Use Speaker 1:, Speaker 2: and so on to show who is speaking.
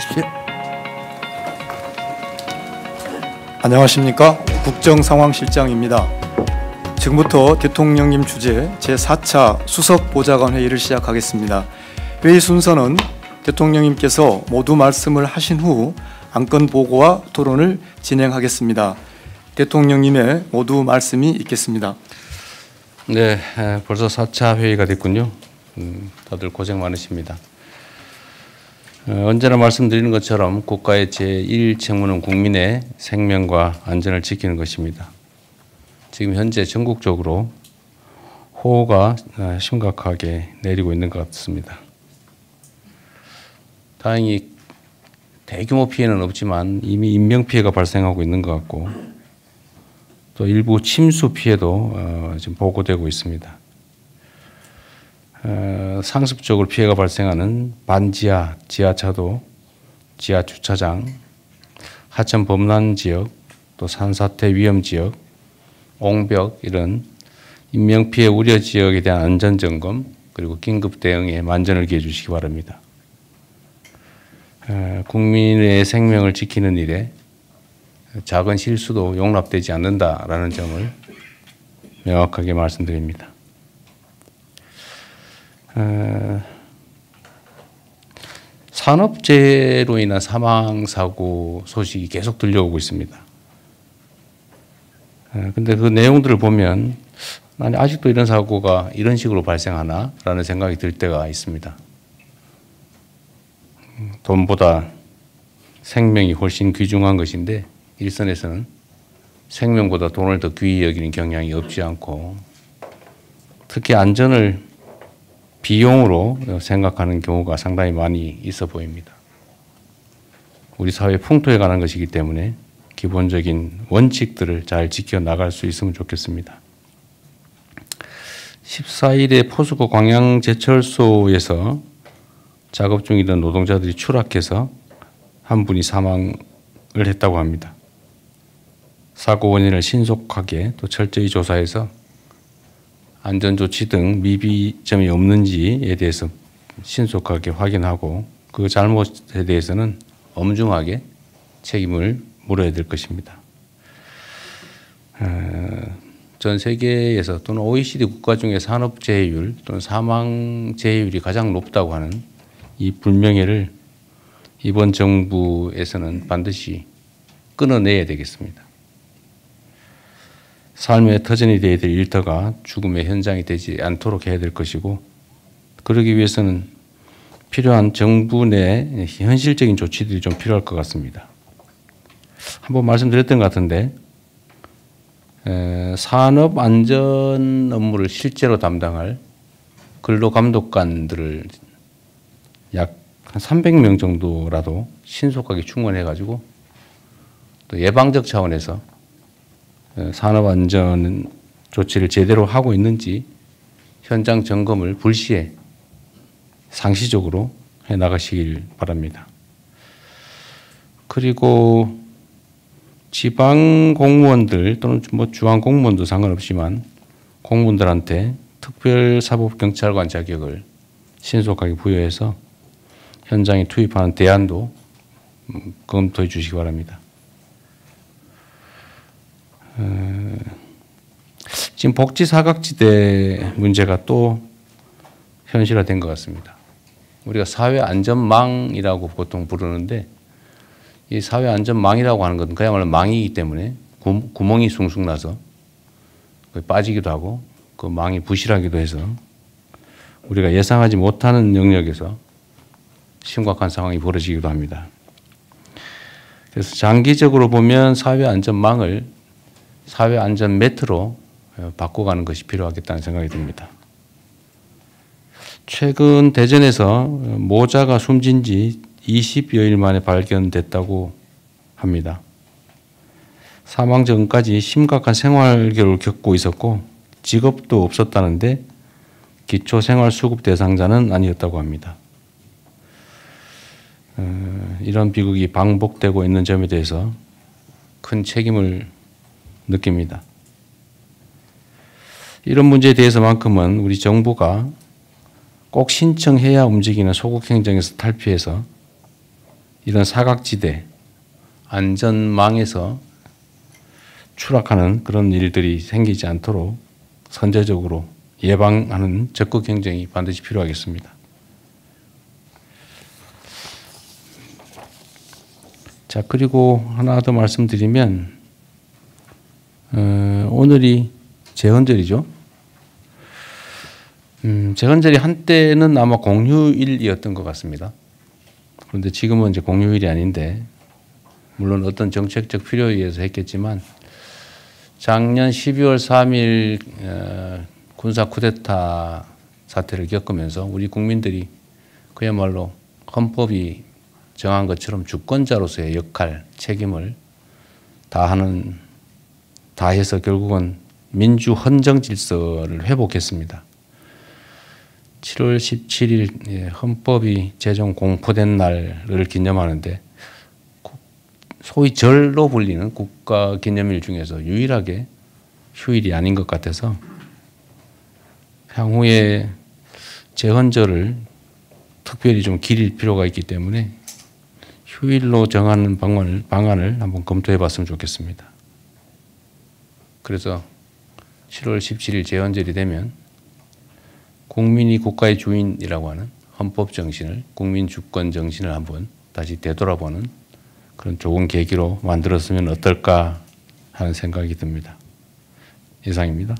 Speaker 1: 하십시오. 안녕하십니까. 국정상황실장입니다. 지금부터 대통령님 주재 제4차 수석보좌관 회의를 시작하겠습니다. 회의 순서는 대통령님께서 모두 말씀을 하신 후 안건 보고와 토론을 진행하겠습니다. 대통령님의 모두 말씀이 있겠습니다.
Speaker 2: 네, 벌써 4차 회의가 됐군요. 다들 고생 많으십니다. 언제나 말씀드리는 것처럼 국가의 제1책무는 국민의 생명과 안전을 지키는 것입니다. 지금 현재 전국적으로 호우가 심각하게 내리고 있는 것 같습니다. 다행히 대규모 피해는 없지만 이미 인명피해가 발생하고 있는 것 같고 또 일부 침수 피해도 지금 보고되고 있습니다. 상습적으로 피해가 발생하는 반지하, 지하차도, 지하주차장, 하천 범람 지역, 또 산사태 위험 지역, 옹벽 이런 인명피해 우려 지역에 대한 안전점검 그리고 긴급 대응에 만전을 기해 주시기 바랍니다. 국민의 생명을 지키는 일에 작은 실수도 용납되지 않는다라는 점을 명확하게 말씀드립니다. 산업재해로 인한 사망사고 소식이 계속 들려오고 있습니다. 근데 그 내용들을 보면 아니, 아직도 이런 사고가 이런 식으로 발생하나? 라는 생각이 들 때가 있습니다. 돈보다 생명이 훨씬 귀중한 것인데 일선에서는 생명보다 돈을 더 귀히 여기는 경향이 없지 않고 특히 안전을 비용으로 생각하는 경우가 상당히 많이 있어 보입니다. 우리 사회 풍토에 관한 것이기 때문에 기본적인 원칙들을 잘 지켜나갈 수 있으면 좋겠습니다. 14일에 포스코 광양제철소에서 작업 중이던 노동자들이 추락해서 한 분이 사망을 했다고 합니다. 사고 원인을 신속하게 또 철저히 조사해서 안전조치 등 미비점이 없는지에 대해서 신속하게 확인하고 그 잘못에 대해서는 엄중하게 책임을 물어야 될 것입니다. 전 세계에서 또는 OECD 국가 중에 산업재해율 또는 사망재해율이 가장 높다고 하는 이 불명예를 이번 정부에서는 반드시 끊어내야 되겠습니다. 삶의 터전이 되어야 될 일터가 죽음의 현장이 되지 않도록 해야 될 것이고 그러기 위해서는 필요한 정부 내 현실적인 조치들이 좀 필요할 것 같습니다. 한번 말씀드렸던 것 같은데 산업 안전 업무를 실제로 담당할 근로감독관들을 약 한 300명 정도라도 신속하게 충원해가지고 또 예방적 차원에서 산업안전 조치를 제대로 하고 있는지 현장 점검을 불시에 상시적으로 해나가시길 바랍니다. 그리고 지방 공무원들 또는 중앙 공무원도 상관없지만 공무원들한테 특별사법경찰관 자격을 신속하게 부여해서 현장에 투입하는 대안도 검토해 주시기 바랍니다. 지금 복지 사각지대 문제가 또 현실화된 것 같습니다. 우리가 사회안전망이라고 보통 부르는데 이 사회안전망이라고 하는 것은 그야말로 망이기 때문에 구멍이 숭숭 나서 빠지기도 하고 그 망이 부실하기도 해서 우리가 예상하지 못하는 영역에서 심각한 상황이 벌어지기도 합니다. 그래서 장기적으로 보면 사회안전망을 사회안전 매트로 바꿔가는 것이 필요하겠다는 생각이 듭니다. 최근 대전에서 모자가 숨진 지 20여일 만에 발견됐다고 합니다. 사망 전까지 심각한 생활계를 겪고 있었고 직업도 없었다는데 기초생활수급 대상자는 아니었다고 합니다. 이런 비극이 반복되고 있는 점에 대해서 큰 책임을 느낍니다. 이런 문제에 대해서만큼은 우리 정부가 꼭 신청해야 움직이는 소극행정에서 탈피해서 이런 사각지대, 안전망에서 추락하는 그런 일들이 생기지 않도록 선제적으로 예방하는 적극 행정이 반드시 필요하겠습니다. 자, 그리고 하나 더 말씀드리면 오늘이 제헌절이죠. 제헌절이 한때는 아마 공휴일이었던 것 같습니다. 그런데 지금은 이제 공휴일이 아닌데, 물론 어떤 정책적 필요에 의해서 했겠지만, 작년 12월 3일 군사 쿠데타 사태를 겪으면서 우리 국민들이 그야말로 헌법이 정한 것처럼 주권자로서의 역할, 책임을 다해서 결국은 민주 헌정 질서를 회복했습니다. 7월 17일 헌법이 제정 공포된 날을 기념하는데 소위 절로 불리는 국가 기념일 중에서 유일하게 휴일이 아닌 것 같아서 향후에 제헌절을 특별히 좀 기릴 필요가 있기 때문에 휴일로 정하는 방안을 한번 검토해 봤으면 좋겠습니다. 그래서 7월 17일 제헌절이 되면 국민이 국가의 주인이라고 하는 헌법 정신을, 국민 주권 정신을 한번 다시 되돌아보는 그런 좋은 계기로 만들었으면 어떨까 하는 생각이 듭니다. 이상입니다.